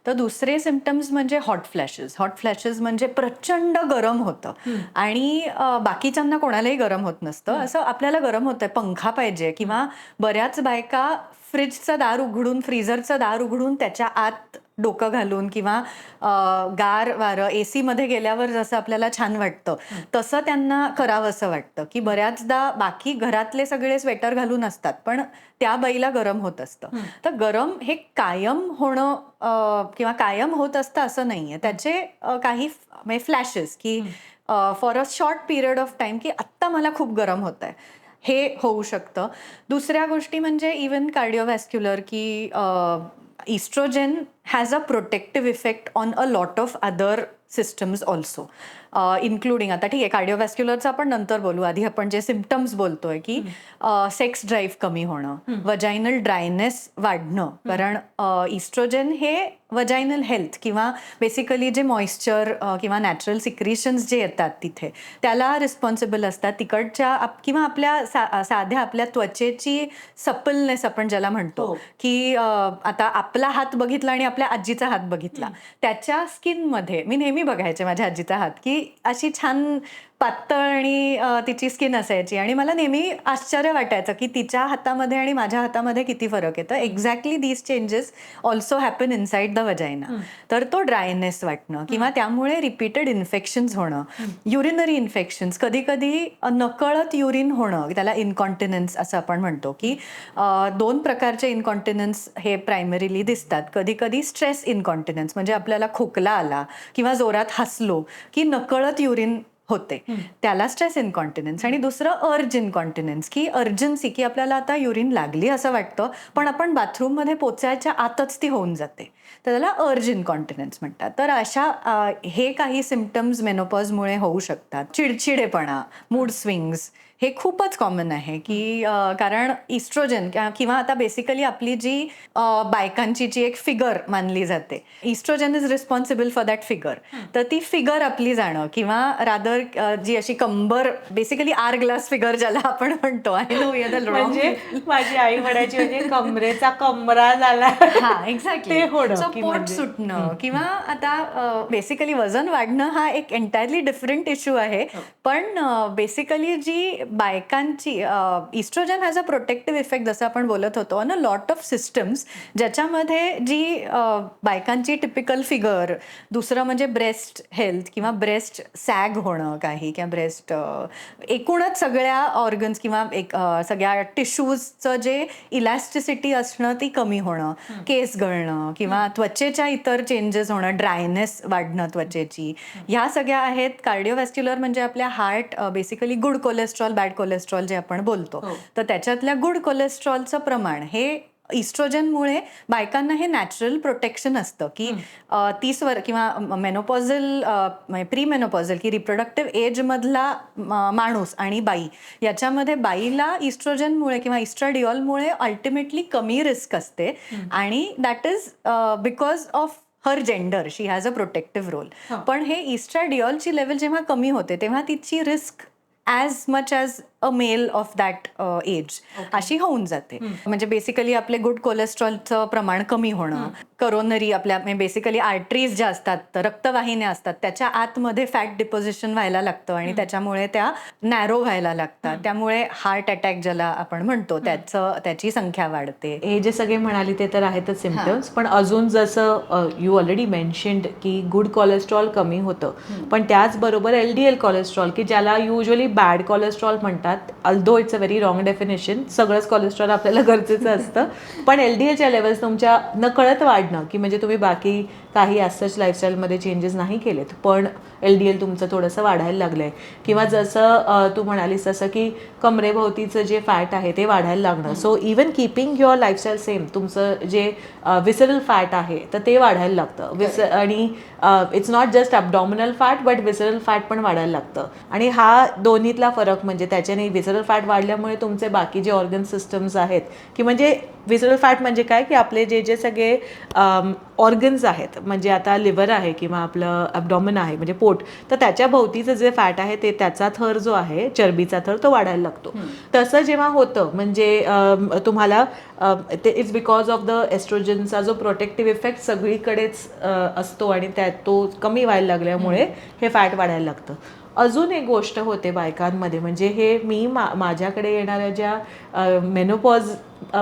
तर दुसरे सिम्पटम्स म्हणजे हॉट फ्लॅशेस. हॉट फ्लॅशेस म्हणजे प्रचंड गरम होतं आणि बाकीच्यांना कोणालाही गरम होत नसतं, असं आपल्याला गरम होतंय, पंखा पाहिजे. किंवा बऱ्याच बायका फ्रीजचं दार उघडून, फ्रीझरचं दार उघडून त्याच्या आत डोकं घालून किंवा गार वारं AC मध्ये गेल्यावर जसं आपल्याला छान वाटतं तसं त्यांना करावं असं वाटतं. की बऱ्याचदा बाकी घरातले सगळे स्वेटर घालून असतात पण त्या बाईला गरम होत असतं. तर गरम हे कायम होणं किंवा कायम होत असतं असं नाहीये. त्याचे काही फ्लॅशेस की for a short period of time की आत्ता मला खूप गरम होत आहे हे होऊ शकतं. दुसऱ्या गोष्टी म्हणजे इवन कार्डिओव्हॅस्क्युलर की oestrogen has a protective effect on a lot of other systems also, including आता ठीक आहे कार्डिओव्हॅस्क्युलरचं आपण नंतर बोलू, आधी आपण जे सिम्पटम्स बोलतोय की सेक्स ड्राईव्ह कमी होणं, वजायनल ड्रायनेस वाढणं, कारण इस्ट्रोजेन हे वजायनल हेल्थ किंवा बेसिकली जे मॉइश्चर किंवा नॅचरल सिक्रिशन्स जे येतात तिथे त्याला रिस्पॉन्सिबल असतात. तिकडच्या किंवा आपल्या साध्या आपल्या त्वचेची सपलनेस आपण ज्याला म्हणतो की आता आपला हात बघितला आणि आपल्या आजीचा हात बघितला, त्याच्या स्किनमध्ये मी नेहमी बघायचे माझ्या आजीचा हात की अशी छान पातळ आणि तिची स्किन असायची आणि मला नेहमी आश्चर्य वाटायचं की तिच्या हातामध्ये आणि माझ्या हातामध्ये किती फरक येतं. Exactly these changes also happen inside the वजायना. तर तो ड्रायनेस वाटणं किंवा त्यामुळे रिपीटेड इन्फेक्शन्स होणं, युरिनरी इन्फेक्शन्स, कधी कधी नकळत युरिन होणं, त्याला इनकॉन्टिनन्स असं आपण म्हणतो की 2 प्रकारचे इनकॉन्टिनन्स हे प्रायमरीली दिसतात. कधी कधी स्ट्रेस इनकॉन्टिनन्स म्हणजे आपल्याला खोकला आला किंवा जोरात हसलो की नकळत युरिन होते, त्याला स्ट्रेस इनकॉन्टिनन्स. आणि दुसरं अर्ज इनकॉन्टिनन्स की अर्जन्सी की आपल्याला आता युरिन लागली असं वाटतं पण आपण बाथरूममध्ये पोचायच्या आतच ती होऊन जाते, तर त्याला अर्ज इनकॉन्टिनन्स म्हणतात. तर अशा हे काही सिम्पटम्स मेनोपॉजमुळे होऊ शकतात. चिडचिडेपणा, मूड स्विंग्स हे खूपच कॉमन आहे की कारण इस्ट्रोजन किंवा आता बेसिकली आपली जी बायकांची जी एक फिगर मानली जाते, estrogen is responsible for that figure. तर ती फिगर आपली जाणं किंवा रादर जी अशी कंबर बेसिकली आर ग्लास फिगर ज्याला आपण म्हणतो, I know we are the wrong. म्हणजे माझी आई म्हणायची म्हणजे कमरेचा कमरा झाला. हा एक्झॅक्टली. ते होणं सो की पोट म्हणजे सुटणं किंवा आता बेसिकली वजन वाढणं हा एक एंटायरली डिफरंट इश्यू आहे. पण बेसिकली जी बायकांची oestrogen has a protective effect जसं आपण बोलत होतो on a lot of systems, ज्याच्यामध्ये जी बायकांची टिपिकल फिगर, दुसरं म्हणजे ब्रेस्ट हेल्थ किंवा ब्रेस्ट सॅग होणं काही किंवा ब्रेस्ट एकूणच सगळ्या ऑर्गन्स किंवा सगळ्या टिश्यूजचं जे इलॅस्टिसिटी असणं ती कमी होणं, केस गळणं किंवा त्वचेच्या इतर चेंजेस होणं, ड्रायनेस वाढणं त्वचेची, ह्या सगळ्या आहेत. कार्डिओव्हॅस्क्युलर म्हणजे आपल्या heart basically good cholesterol bad cholesterol जे आपण बोलतो, तर त्याच्यातल्या गुड कोलेस्ट्रॉलचं प्रमाण हे इस्ट्रोजनमुळे बायकांना हे नॅचरल प्रोटेक्शन असतं की 30 किंवा मेनोपॉझल प्री मेनोपॉझल की रिप्रोडक्टिव्ह एज मधला माणूस आणि बाई याच्यामध्ये बाईला इस्ट्रोजनमुळे किंवा इस्ट्राडिओलमुळे अल्टिमेटली कमी रिस्क असते आणि that is because of her gender, she has a protective role. पण हे इस्ट्राडिओलची लेवल जेव्हा कमी होते तेव्हा तिची risk as much as a male of that age अशी होऊन जाते. म्हणजे बेसिकली आपले गुड कोलेस्ट्रॉलचं प्रमाण कमी होणं, करोनरी आपल्या बेसिकली आर्टरीज ज्या असतात, रक्तवाहिन्या असतात, त्याच्या आतमध्ये फॅट डिपॉझिशन व्हायला लागतं आणि त्याच्यामुळे त्या नॅरो व्हायला लागतात. त्यामुळे हार्ट अटॅक ज्याला आपण म्हणतो त्याची संख्या वाढते. हे जे सगळे म्हणाले ते तर आहेतच सिम्पटम्स, पण अजून जसं यू ऑलरेडी मेन्शन्ड की गुड कोलेस्ट्रॉल कमी होतं, पण त्याचबरोबर LDL कोलेस्ट्रॉल की ज्याला युजली बॅड कोलेस्ट्रॉल म्हणतात, although it's a very wrong definition, सगळंच कोलेस्ट्रॉल आपल्याला गरजेचं असतं, पण LDLच्या लेवल्स तुमच्या नकळत वाढणं की म्हणजे तुम्ही बाकी काही असंच लाईफस्टाईलमध्ये चेंजेस नाही केलेत पण LDL तुमचं थोडंसं वाढायला लागलं आहे, किंवा जसं तू म्हणालीस तसं की कमरेभोवतीचं जे फॅट आहे ते वाढायला लागणं. So even keeping your lifestyle same, तुमचं जे विसरल फॅट आहे तर ते वाढायला लागतं. आणि it's not just abdominal fat but visceral fat पण वाढायला लागतं. आणि हा दोन्हीतला फरक म्हणजे त्याच्याने विसरल फॅट वाढल्यामुळे तुमचे बाकी जे ऑर्गन सिस्टम्स आहेत की म्हणजे विसरल फॅट म्हणजे काय की आपले जे सगळे ऑर्गन्स आहेत, म्हणजे आता लिव्हर आहे किंवा आपलं ॲबडॉमिन आहे म्हणजे पोट, तर त्याच्या भोवतीचं जे फॅट आहे ते त्याचा थर जो आहे चरबीचा थर तो वाढायला लागतो. तसं जेव्हा होतं म्हणजे तुम्हाला ते इट्स बिकॉज ऑफ द एस्ट्रोजनचा जो प्रोटेक्टिव्ह इफेक्ट सगळीकडेच असतो आणि त्यात तो कमी व्हायला लागल्यामुळे हे फॅट वाढायला लागतं. अजून एक गोष्ट होते बायकांमध्ये, म्हणजे हे मी माझ्याकडे येणाऱ्या ज्या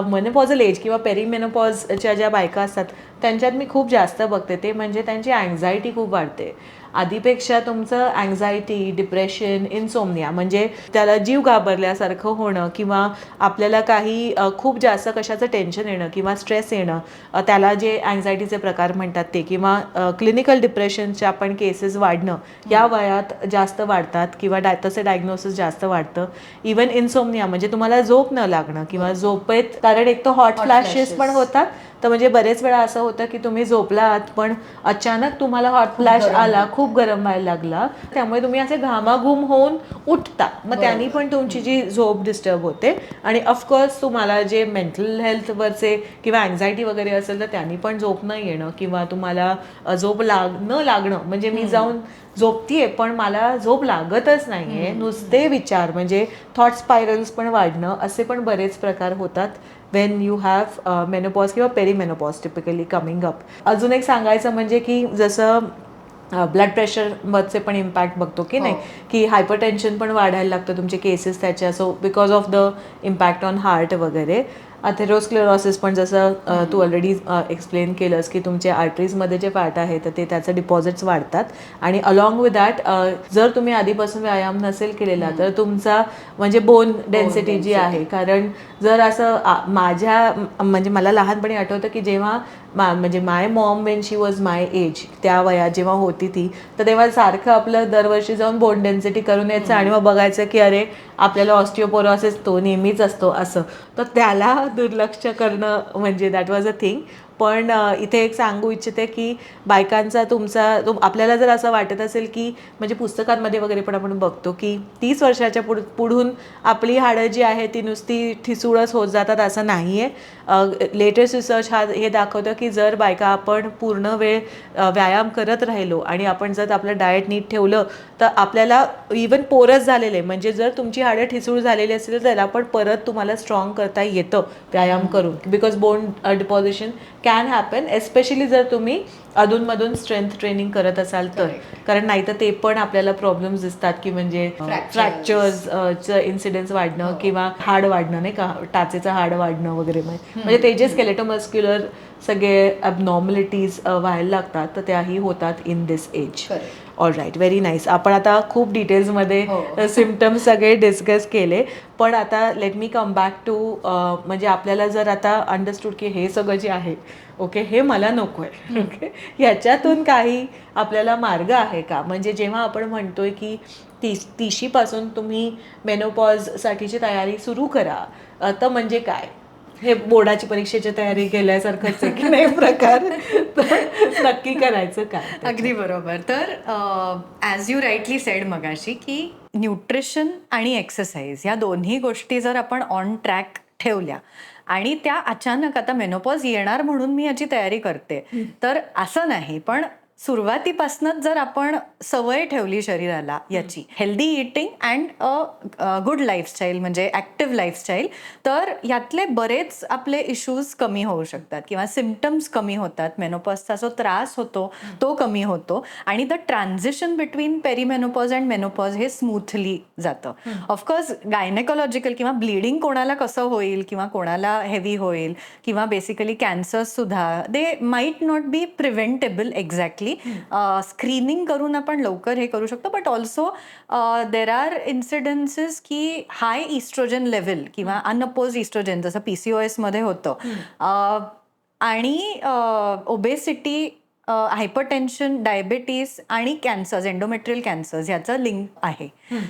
मेनोपॉझल एज किंवा पेरीमेनोपॉजच्या ज्या बायका असतात त्यांच्यात मी खूप जास्त बघते ते म्हणजे त्यांची अँझायटी खूप वाढते. आधीपेक्षा तुमचं अँझायटी, डिप्रेशन, इन्सोमनिया म्हणजे त्याला जीव घाबरल्यासारखं होणं किंवा आपल्याला काही खूप जास्त कशाचं टेन्शन येणं किंवा स्ट्रेस येणं, त्याला जे अँझायटीचे प्रकार म्हणतात ते, किंवा क्लिनिकल डिप्रेशनच्या आपण केसेस वाढणं या वयात जास्त वाढतात किंवा तसे डायग्नोसिस जास्त वाढतं. इवन इन्सोमनिया म्हणजे तुम्हाला झोप न लागणं किंवा झोपेत, कारण एक तर हॉट फ्लॅशेस पण होतात, तर म्हणजे बरेच वेळा असं होतं की तुम्ही झोपला आहात पण अचानक तुम्हाला हॉट फ्लॅश आला, खूप गरम व्हायला लागला, त्यामुळे तुम्ही असे घामाघूम होऊन उठता, मग त्यांनी पण तुमची जी झोप डिस्टर्ब होते. आणि ऑफकोर्स तुम्हाला जे मेंटल हेल्थवरचे किंवा अँझायटी वगैरे असेल तर त्यांनी पण झोप न येणं किंवा तुम्हाला झोप न लागणं, म्हणजे मी जाऊन झोपतीये पण मला झोप लागतच नाहीये, नुसते विचार म्हणजे थॉट स्पायरल्स पण वाढणं, असे पण बरेच प्रकार होतात वेन यू हॅव मेनोपॉज किंवा पेरीमेनोपॉज टिपिकली कमिंग अप. अजून एक सांगायचं म्हणजे की जसं ब्लड प्रेशरमध्ये पण इम्पॅक्ट बघतो की नाही, की हायपरटेन्शन पण वाढायला लागतं तुमचे केसेस त्याच्या, so because of the impact on heart वगैरे. अथेरोस्क्लेरोसिस पण जसं तू ऑलरेडी एक्सप्लेन केलंस की तुमचे आर्टरीजमध्ये जे फॅट आहे तर ते त्याचे डिपॉझिट्स वाढतात. आणि अलॉंग विथ दॅट जर तुम्ही आधीपासून व्यायाम नसेल केलेला तर तुमचा म्हणजे बोन डेन्सिटी जी आहे, कारण जर असं म्हणजे मला लहानपणी आठवतं की जेव्हा म्हणजे my mom when she was my age, त्या वयात जेव्हा होती ती, तर तेव्हा सारखं आपलं दरवर्षी जाऊन बोन डेन्सिटी करून यायचं आणि मग बघायचं की अरे आपल्याला ऑस्टिओपोरोसिस तो नेहमीच असतो असं, तर त्याला दुर्लक्ष करणं म्हणजे दॅट वॉज अ थिंग. पण इथे एक सांगू इच्छिते की बायकांचा आपल्याला जर असं वाटत असेल की म्हणजे पुस्तकांमध्ये वगैरे पण आपण बघतो की 30 वर्षाच्या पुढून आपली हाडं जी आहे ती नुसती ठिसूळच होत जातात, असं नाही आहे. लेटेस्ट रिसर्च हे दाखवतं की जर बायका आपण पूर्ण वेळ व्यायाम करत राहिलो आणि आपण जर आपलं डाएट नीट ठेवलं तर आपल्याला इवन पोरस झालेले, म्हणजे जर तुमची हाडं ठिसूळ झालेली असेल तर त्याला पण परत तुम्हाला स्ट्रॉंग करता येतं व्यायाम करून, because bone deposition can happen, especially जर तुम्ही अधूनमधून स्ट्रेंथ ट्रेनिंग करत असाल तर. कारण नाही तर ते पण आपल्याला प्रॉब्लेम्स दिसतात की म्हणजे फ्रॅक्चर्सचं इन्सिडेन्स वाढणं किंवा हाड वाढणं, नाही का, टाचेचं हाड वाढणं वगैरे, म्हणजे ते जे स्केलेटोमस्क्युलर सगळे ॲबनॉर्मलिटीज व्हायला लागतात तर त्याही होतात in this age. All right, very nice. आपण आता खूप डिटेल्समध्ये सिम्पटम्स सगळे डिस्कस केले, पण आता let me come back to म्हणजे आपल्याला जर आता अंडरस्टूड की हे सगळं जे आहे ओके हे मला नको आहे, ओके, ह्याच्यातून काही आपल्याला मार्ग आहे का? म्हणजे जेव्हा आपण म्हणतोय की 30शीपासून तुम्ही मेनोपॉजसाठीची तयारी सुरू करा, तर म्हणजे काय? हे बोर्डाची परीक्षेची तयारी केल्यासारखंच आहे की नाही प्रकार? तर नक्की करायचं काय? अगदी बरोबर. तर ॲज यू राईटली सेड मगाशी की न्यूट्रिशन आणि एक्सरसाइज ह्या दोन्ही गोष्टी जर आपण ऑन ट्रॅक ठेवल्या आणि त्या अचानक आता मेनोपॉज येणार म्हणून मी याची तयारी करते तर असं नाही, पण सुरुवातीपासूनच जर आपण सवय ठेवली शरीराला याची, healthy eating and good lifestyle म्हणजे ॲक्टिव्ह लाईफस्टाईल, तर यातले बरेच आपले इश्यूज कमी होऊ शकतात किंवा सिम्पटम्स कमी होतात. मेनोपॉजचा जो त्रास होतो तो कमी होतो आणि the transition between perimenopause and menopause हे स्मूथली जातं. ऑफकोर्स गायनेकोलॉजिकल किंवा ब्लिडिंग कोणाला कसं होईल किंवा कोणाला हेवी होईल किंवा बेसिकली कॅन्सर्स सुद्धा they might not be preventable exactly. Screening करून आपण लवकर हे करू शकतो, but also there are incidences की हाय इस्ट्रोजन लेवल किंवा अनअपोज इस्ट्रोजन जसं PCOS मध्ये होतं आणि ओबेसिटी, हायपरटेन्शन, डायबिटीस आणि कॅन्सर्स, एंडोमेट्रियल कॅन्सर्स ह्याचं लिंक आहे.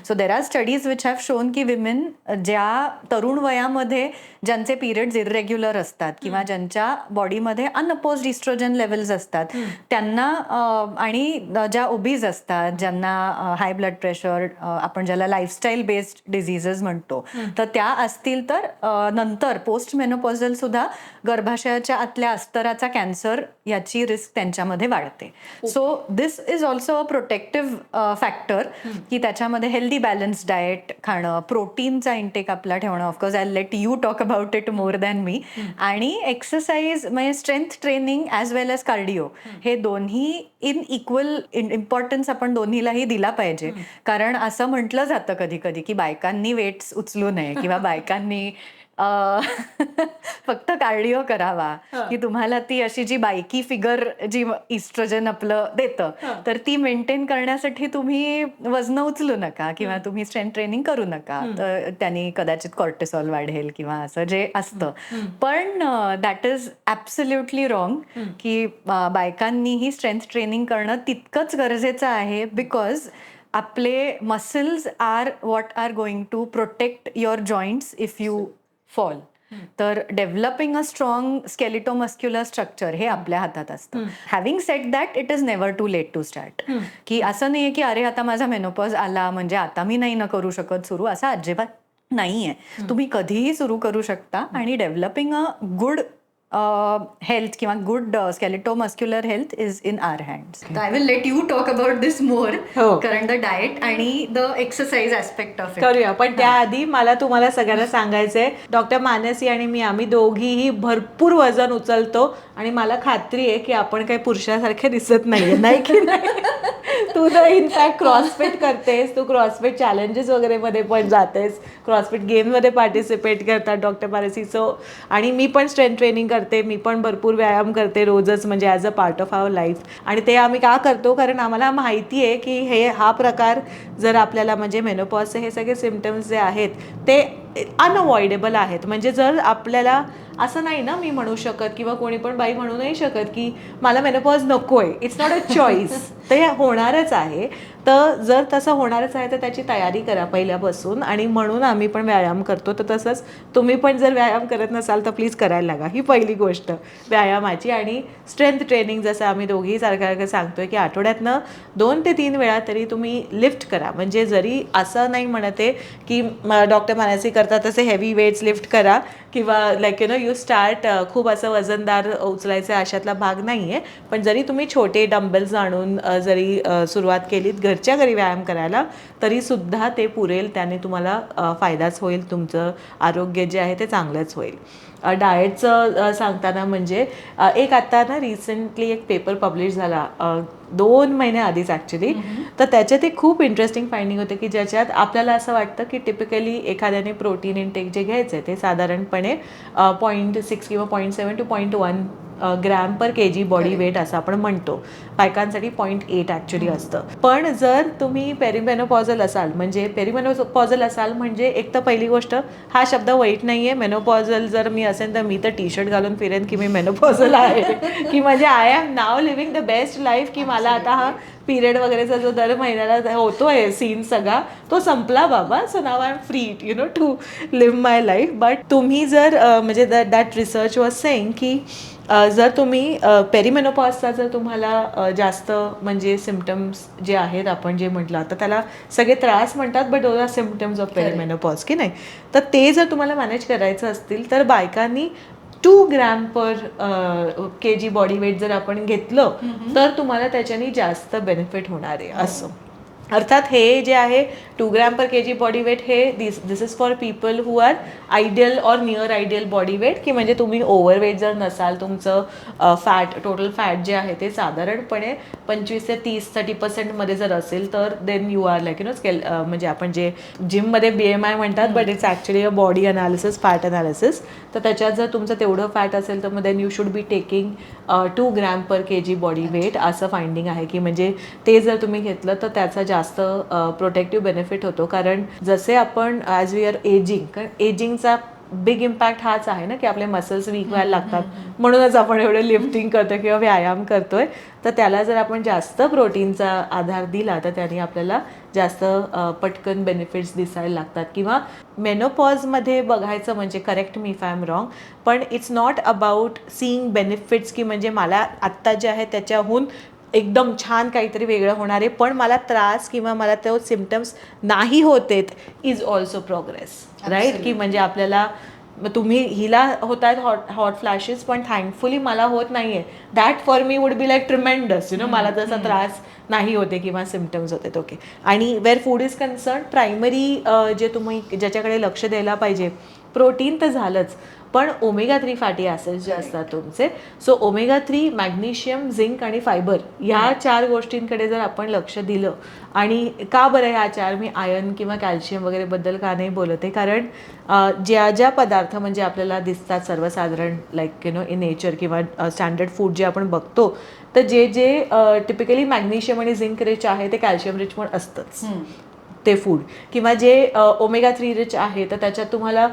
So there are studies which have shown की विमेन ज्या तरुण वयामध्ये ज्यांचे पिरियड्स इरेग्युलर असतात किंवा ज्यांच्या बॉडीमध्ये अनअपोज्ड इस्ट्रोजन लेवल्स असतात त्यांना आणि ज्या ओबीज असतात, ज्यांना हाय ब्लड प्रेशर, आपण ज्याला लाईफस्टाईल बेस्ड डिझिजेस म्हणतो, तर त्या असतील तर नंतर पोस्ट मेनोपॉझल सुद्धा गर्भाशयाच्या आतल्या अस्तराचा कॅन्सर याची रिस्क त्यांच्यामध्ये वाढते. So this is also a protective factor की त्याच्यामध्ये हेल्दी बॅलन्स डाएट खाणं, प्रोटीनचा इंटेक आपला ठेवणं, of course I let you talk about it more than me, आणि एक्सरसाइज म्हणजे strength training as well as cardio हे दोन्ही इन इक्वल इम्पॉर्टन्स आपण दोन्हीलाही दिला पाहिजे. कारण असं म्हटलं जातं कधी कधी की बायकांनी वेट्स उचलू नये किंवा बायकांनी फक्त कार्डिओ करावा की तुम्हाला ती अशी जी बायकी फिगर जी इस्ट्रोजन आपलं देतं तर ती मेंटेन करण्यासाठी तुम्ही वजन उचलू नका किंवा तुम्ही स्ट्रेंथ ट्रेनिंग करू नका, तर त्यांनी कदाचित कॉर्टिसॉल वाढेल किंवा असं जे असतं. पण दॅट इज ॲब्सोल्युटली रॉंग की बायकांनीही स्ट्रेंथ ट्रेनिंग करणं तितकंच गरजेचं आहे, बिकॉज आपले muscles are what are going to protect your joints if you fall. तर developing a strong skeletomuscular structure हे आपल्या हातात असतं. Having said that, it is never too late to start. की असं नाहीये की अरे आता माझा मेनोपॉज आला म्हणजे आता मी नाही करू शकत सुरू, असं अजिबात नाहीये. तुम्ही कधीही सुरू करू शकता आणि डेव्हलपिंग अ गुड हेल्थ किंवा good skeletomuscular health is in our hands. I will let you talk about this more, कारण द डाएट आणि the exercise aspect of it करूया. पण त्याआधी मला तुम्हाला सगळ्यांना सांगायचंय, डॉक्टर मानसी आणि मी आम्ही दोघीही भरपूर वजन उचलतो आणि मला खात्री आहे की आपण काही पुरुषासारखे दिसत नाहीये, नाही की नाही? तू तर इनफॅक्ट क्रॉसफिट करतेस, तू क्रॉसफिट चॅलेंजेस वगैरे मध्ये पण जातेस, क्रॉसफिट गेममध्ये पार्टिसिपेट करतात डॉक्टर मानसी. सो आणि मी पण स्ट्रेंथ ट्रेनिंग करते, मी पण भरपूर व्यायाम करते रोजच, म्हणजे as a part of our life. आणि ते आम्ही का करतो, कारण आम्हाला माहिती आहे की हा प्रकार जर आपल्याला म्हणजे मेनोपॉजचे हे सगळे सिम्पटम्स जे आहेत ते अनअवॉइडेबल आहेत. म्हणजे जर आपल्याला असं नाही ना मी म्हणू शकत, किंवा कोणी पण बाई म्हणू नाही शकत की मला मेनोपॉज नकोय. It's not a choice. ते होणारच आहे. तर जर तसं होणारच आहे तर त्याची तयारी करा पहिल्यापासून. आणि म्हणून आम्ही पण व्यायाम करतो. तर तसंच तुम्ही पण जर व्यायाम करत नसाल तर प्लीज करायला लागा. ही पहिली गोष्ट व्यायामाची. आणि स्ट्रेंथ ट्रेनिंग जसं आम्ही दोघीही सारखं सांगतोय की आठवड्यातनं 2 ते 3 वेळा तरी तुम्ही लिफ्ट करा. म्हणजे जरी असं नाही म्हणते की डॉक्टर मानसी करतात तसे हेवी वेट्स लिफ्ट करा, किंवा लाईक यू स्टार्ट खूप असं वजनदार उचलायचं अशातला भाग नाही आहे. पण जरी तुम्ही छोटे डंबेल्स आणून जरी सुरुवात केलीत घरच्या घरी व्यायाम करायला तरीसुद्धा ते पुरेल. त्याने तुम्हाला फायदाच होईल. तुमचं आरोग्य जे आहे ते चांगलंच होईल. डाएटचं सांगताना म्हणजे एक आता ना रिसेंटली एक पेपर पब्लिश झाला 2 महिन्याआधीच ॲक्च्युली. तर त्याच्यात एक खूप इंटरेस्टिंग फाइंडिंग होते की ज्याच्यात आपल्याला असं वाटतं की टिपिकली एखाद्याने प्रोटीन इंटेक जे घ्यायचं आहे ते साधारणपणे 0.6 किंवा 0.7 to 0.1 gram per kg body weight असं आपण म्हणतो. बायकांसाठी 0.8 ॲक्च्युली असतं. पण जर तुम्ही पेरिमेनोपॉझल असाल, म्हणजे पेरिमेनोपॉझल असाल म्हणजे एक तर पहिली गोष्ट हा शब्द वाईट नाही आहे. मेनोपॉझल जर मी असेल तर मी तर टी शर्ट घालून फिरेन की मी मेनोपॉझल आहे, की म्हणजे I am now living the best life, की मला आता हा पिरियड वगैरेचा जो दर महिन्याला होतोय सीन सगळा तो संपला बाबा. So now I am free to live my life. But तुम्ही जर म्हणजे दॅट रिसर्च वॉज सेईंग की जर तुम्ही पेरिमेनोपॉजचा जर तुम्हाला जास्त म्हणजे सिम्पटम्स जे आहेत आपण जे म्हटलं आता त्याला सगळे त्रास म्हणतात, but those are symptoms of perimenopause की नाही. तर ते जर तुम्हाला मॅनेज करायचं असतील तर बायकांनी 2 gram per kg body weight जर आपण घेतलं तर तुम्हाला त्याच्याने जास्त बेनिफिट होणार आहे असं. अर्थात हे जे आहे 2 gram per kg body weight हे this is for people who are ideal or near ideal body weight, की म्हणजे तुम्ही ओव्हरवेट जर नसाल, तुमचं फॅट टोटल फॅट जे आहे ते साधारणपणे 25 ते 30% मध्ये जर असेल तर then you are like scale म्हणजे आपण जे जिममध्ये BMI म्हणतात but it's actually a body analysis, fat analysis. तर त्याच्यात जर तुमचं तेवढं फॅट असेल तर मग then you should be taking 2 gram per kg body weight असं फाइंडिंग आहे. की म्हणजे ते जर तुम्ही घेतलं तर त्याचा जास्त प्रोटेक्टिव्ह बेनिफिट होतो. कारण जसे आपण ॲज वी आर एजिंग, कारण एजिंगचा बिग इम्पॅक्ट हाच आहे ना की आपले मसल्स वीक व्हायला लागतात, म्हणूनच आपण एवढं लिफ्टिंग करतो किंवा व्यायाम करतोय. तर त्याला जर आपण जास्त प्रोटीनचा आधार दिला तर त्याने आपल्याला जास्त पटकन बेनिफिट्स दिसायला लागतात. किंवा मेनोपॉजमध्ये बघायचं म्हणजे, correct me if I am wrong, पण it's not about seeing benefits की म्हणजे मला आत्ता जे आहे त्याच्याहून एकदम छान काहीतरी वेगळं होणार आहे पण मला त्रास किंवा मला तो सिम्पटम्स नाही होतेत, इज ऑल्सो प्रोग्रेस, राईट. की म्हणजे आपल्याला तुम्ही हिला होत आहेत हॉट फ्लॅशेस पण थँकफुली मला होत नाही आहे. That for me would be like tremendous मला तसा त्रास नाही होते किंवा सिम्पटम्स होते. ओके. आणि where food is concern, primary जे तुम्ही ज्याच्याकडे लक्ष द्यायला पाहिजे, प्रोटीन तर झालंच पण omega-3 फॅटी ॲसिड्स जे असतात तुमचे. सो omega-3, मॅग्नेशियम, झिंक आणि फायबर ह्या 4 गोष्टींकडे जर आपण लक्ष दिलं, आणि का बरं ह्या 4, मी आयर्न किंवा कॅल्शियम वगैरे बद्दल का नाही बोलते, कारण ज्या ज्या पदार्थ म्हणजे आपल्याला दिसतात सर्वसाधारण लाईक इन नेचर किंवा स्टँडर्ड फूड जे आपण बघतो, तर जे जे टिपिकली मॅग्नेशियम आणि झिंक रिच आहे ते कॅल्शियम रिच पण असतंच ते फूड. किंवा जे omega-3 रिच आहे तर त्याच्यात तुम्हाला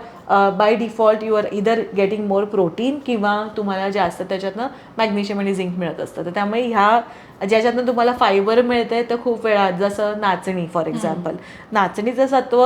by default you are either getting more protein किंवा तुम्हाला जास्त त्याच्यातनं मॅग्नेशियम आणि झिंक मिळत असतं. तर त्यामुळे ह्या ज्याच्यातनं तुम्हाला फायबर मिळतंय तर खूप वेळा, जसं नाचणी फॉर एक्झाम्पल, नाचणीचं सत्व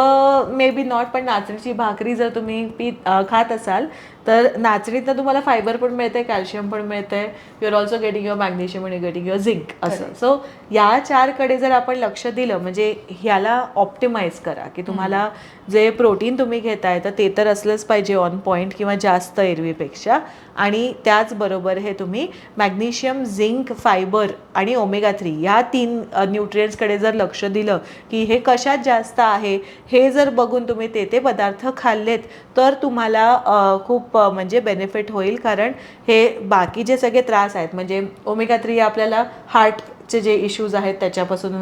मे बी नॉट, पण नाचणीची भाकरी जर तुम्ही खात असाल तर नाचणीतनं तुम्हाला फायबर पण मिळतंय, कॅल्शियम पण मिळतंय, you are also getting your magnesium आणि गेटिंग युअर झिंक असं. सो या 4कडे जर आपण लक्ष दिलं म्हणजे ह्याला ऑप्टिमाइज करा की तुम्हाला जे प्रोटीन तुम्ही घेताय तर ते तर असलंच पाहिजे ऑन पॉईंट किंवा जास्त एरवीपेक्षा, आणि त्याचबरोबर हे तुम्ही मॅग्नेशियम, झिंक, फायबर आणि omega-3 ह्या 3 न्यूट्रियंट्सकडे जर लक्ष दिलं की हे कशात जास्त आहे हे जर बघून तुम्ही ते पदार्थ खाल्लेत तर तुम्हाला खूप म्हणजे बेनिफिट होईल. कारण हे बाकी जे सगळे त्रास आहेत म्हणजे omega-3 आपल्याला हार्टचे जे इश्यूज आहेत त्याच्यापासून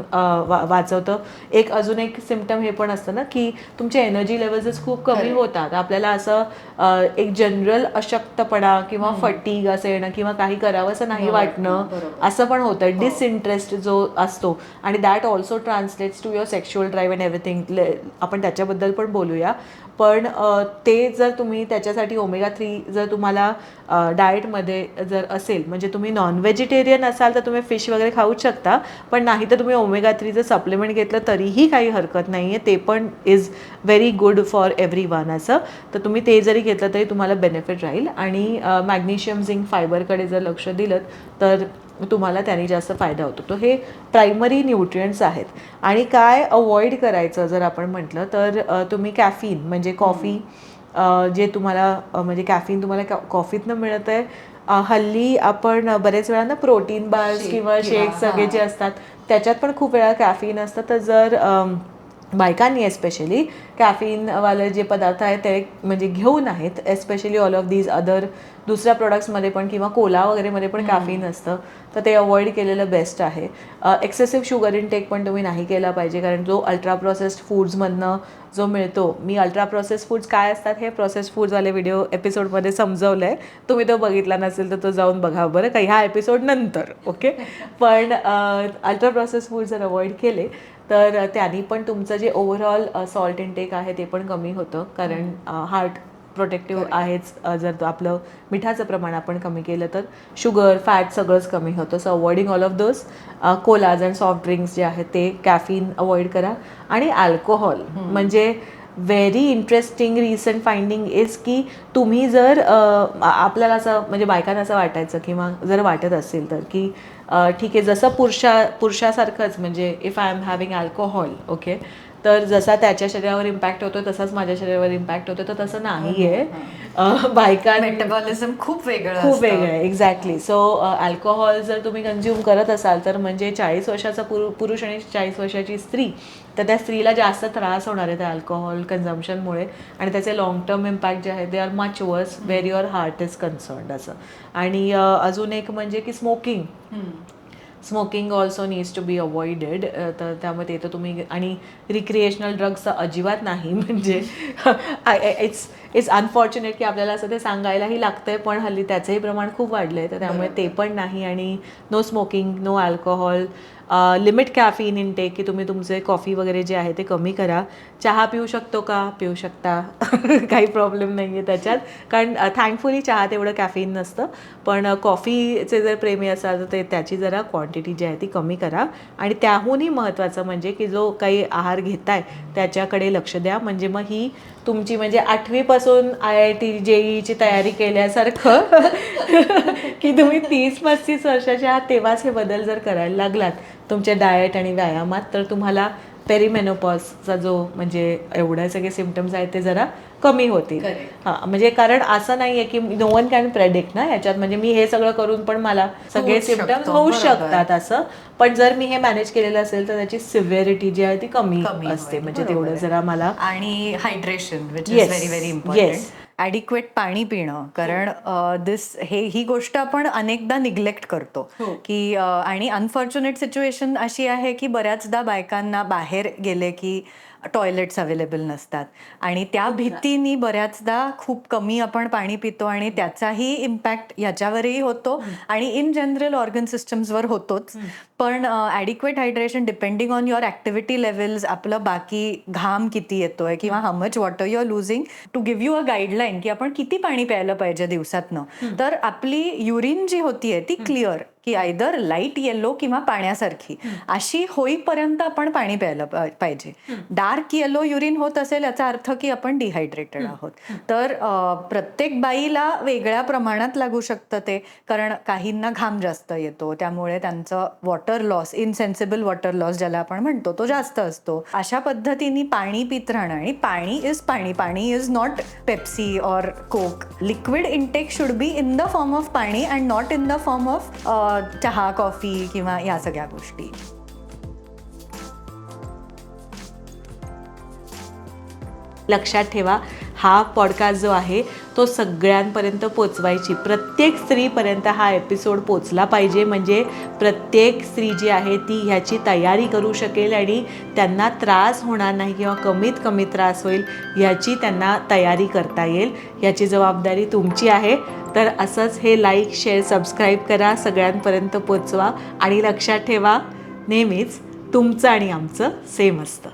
वाचवतं. अजून एक सिम्पटम हे पण असतं ना की तुमचे एनर्जी लेवल्स खूप कमी होतात, आपल्याला असं एक जनरल अशक्तपणा किंवा फटीग असं येणं किंवा काही करावं असं नाही वाटणं असं पण होतं, डिसइंटरेस्ट जो असतो, आणि that also translates to your sexual drive and everything. आपण त्याच्याबद्दल पण बोलूया. पण ते जर तुम्ही त्याच्यासाठी ओमेगा 3 जर तुम्हाला डाएटमध्ये जर असेल, म्हणजे तुम्ही नॉन व्हेजिटेरियन असाल तर तुम्ही फिश वगैरे खाऊच शकता, पण नाही तर तुम्ही ओमेगा 3 जर सप्लिमेंट घेतलं तरीही काही हरकत नाही आहे, ते पण is very good for every one असं. तर तुम्ही ते जरी घेतलं तरी तुम्हाला बेनिफिट राहील. आणि मॅग्नेशियम झिंक फायबरकडे जर लक्ष दिलं तर तुम्हाला त्याने जास्त फायदा होतो. तर हे प्रायमरी न्यूट्रियंट्स आहेत. आणि काय अवॉइड करायचं जर आपण म्हटलं तर तुम्ही कॅफीन म्हणजे कॉफी, जे तुम्हाला म्हणजे कॅफीन तुम्हाला कॉफीतनं मिळत आहे. हल्ली आपण बरेच वेळा ना प्रोटीन बार्स किंवा शेक सगळे जे असतात त्याच्यात पण खूप वेळा कॅफीन असतं. तर जर बायकांनी एस्पेशली कॅफीनवाले जे पदार्थ आहेत ते म्हणजे घेऊ नाहीत, especially all of these other दुसऱ्या प्रोडक्ट्समध्ये पण किंवा कोला वगैरेमध्ये पण कॅफीन असतं, तर ते अवॉइड केलेलं बेस्ट आहे. एक्सेसिव्ह शुगर इनटेक पण तुम्ही नाही केला पाहिजे, कारण जो अल्ट्रा प्रोसेस्ड फूड्समधनं जो मिळतो, मी अल्ट्रा प्रोसेस्ड फूड्स काय असतात हे प्रोसेस्ड फूड्सवाले व्हिडिओ एपिसोडमध्ये समजवलं आहे, तुम्ही तो बघितला नसेल तर तो जाऊन बघा बरं का, ह्या एपिसोड नंतर. ओके. पण अल्ट्रा प्रोसेस्ड फूड जर अवॉइड केले तर त्यांनी पण तुमचं जे ओव्हरऑल सॉल्ट इनटेक आहे ते पण कमी होतं, कारण हार्ट प्रोटेक्टिव्ह आहेच. जर तो आपलं मिठाचं प्रमाण आपण कमी केलं तर शुगर फॅट सगळंच कमी होतं. So avoiding all of those collage and soft drinks जे आहेत ते कॅफीन अवॉइड करा. आणि अल्कोहोल म्हणजे very interesting recent finding is की तुम्ही जर आपल्याला असं म्हणजे बायकांना असं वाटायचं किंवा जर वाटत असेल तर की ठीक आहे जसं पुरुषासारखंच म्हणजे if I am having alcohol, okay, तर जसा त्याच्या शरीरावर इम्पॅक्ट होतो तसाच माझ्या शरीरावर इम्पॅक्ट होतो, तर तसं नाही आहे. बायका मेटाबॉलिझम खूप वेगळं आहे. एक्झॅक्टली. सो अल्कोहोल जर तुम्ही कन्झ्युम करत असाल तर म्हणजे 40 वर्षाचा पुरुष आणि 40 वर्षाची स्त्री, तर त्या स्त्रीला जास्त त्रास होणार आहे त्या अल्कोहोल कन्झम्पशनमुळे, आणि त्याचे लॉंग टर्म इम्पॅक्ट जे आहेत दे are much worse where your heart is concerned असं. आणि अजून एक म्हणजे की smoking also needs to be avoided. तर त्यामध्ये येतं तुम्ही, आणि रिक्रिएशनल ड्रग्स अजिबात नाही. म्हणजे इट्स अनफॉर्च्युनेट की आपल्याला असं ते सांगायलाही लागतंय, पण हल्ली त्याचंही प्रमाण खूप वाढलं आहे, तर त्यामुळे ते पण नाही. आणि no smoking, no alcohol, limit caffeine intake, की तुम्ही तुमचे कॉफी वगैरे जे आहे ते कमी करा. चहा पिऊ शकतो का? पिऊ शकता. काही प्रॉब्लेम नाही आहे त्याच्यात, कारण थँकफुली चहात एवढं कॅफीन नसतं. पण कॉफीचे जर प्रेमी असाल तर त्याची जरा क्वांटिटी जी आहे ती कमी करा. आणि त्याहूनही महत्त्वाचं म्हणजे की जो काही आहार घेताय त्याच्याकडे लक्ष द्या. म्हणजे मग ही तुमची म्हणजे 8वीपासून IIT JEEची तयारी केल्यासारखं की तुम्ही 30-35 वर्षाचे आहात तेव्हाच हे बदल जर करायला लागलात तुमच्या डाएट आणि व्यायामात, तर तुम्हाला पेरिमेनोपॉजचा जो म्हणजे एवढे सगळे सिम्पटम्स आहेत ते जरा कमी होतील. हां, म्हणजे कारण असं नाही आहे की नो वन कॅन प्रेडिक्ट ना याच्यात, म्हणजे मी हे सगळं करून पण मला सगळे सिम्पटम्स होऊ शकतात असं. पण जर मी हे मॅनेज केलेलं असेल तर त्याची सिव्हिरिटी जी आहे ती कमी असते. म्हणजे तेवढं जरा मला. आणि hydration which is very very important. Adequate पाणी पिणं, कारण ही गोष्ट आपण अनेकदा निग्लेक्ट करतो की आणि अनफॉर्च्युनेट सिच्युएशन अशी आहे की बऱ्याचदा बायकांना बाहेर गेले की टॉयलेट्स अवेलेबल नसतात, आणि त्या भीतीने बऱ्याचदा खूप कमी आपण पाणी पितो, आणि त्याचाही इम्पॅक्ट याच्यावरही होतो आणि इन जनरल ऑर्गन सिस्टम्सवर होतोच. पण adequate hydration depending on your activity levels, आपलं बाकी घाम किती येतोय किंवा how much water you are losing, to give you a guideline की आपण किती पाणी प्यायला पाहिजे दिवसातनं, तर आपली युरिन जी होतीये ती क्लिअर की आयदर लाईट येलो किंवा पाण्यासारखी अशी होईपर्यंत आपण पाणी प्यायला पाहिजे. डार्क येलो युरिन होत असेल याचा अर्थ की आपण डिहायड्रेटेड आहोत. तर प्रत्येक बाईला वेगळ्या प्रमाणात लागू शकतं ते, कारण काहींना घाम जास्त येतो त्यामुळे त्यांचं वॉटर लॉस, इनसेन्सिबल वॉटर लॉस ज्याला आपण म्हणतो तो जास्त असतो. अशा पद्धतीने पाणी पित राहणं, आणि पाणी is pani, pani is not Pepsi or Coke. Liquid intake should be in the form of pani and not in the form of chaha coffee किंवा या सगळ्या गोष्टी. लक्षात ठेवा, हा पॉडकास्ट जो आहे तो सगळ्यांपर्यंत पोचवायची, प्रत्येक स्त्रीपर्यंत हा एपिसोड पोचला पाहिजे, म्हणजे प्रत्येक स्त्री जी आहे ती ह्याची तयारी करू शकेल आणि त्यांना त्रास होणार नाही किंवा कमीत कमी त्रास होईल ह्याची त्यांना तयारी करता येईल. याची जबाबदारी तुमची आहे. तर असंच हे लाईक, शेअर, सबस्क्राईब करा, सगळ्यांपर्यंत पोचवा, आणि लक्षात ठेवा नेहमीच तुमचं आणि आमचं सेम असतं.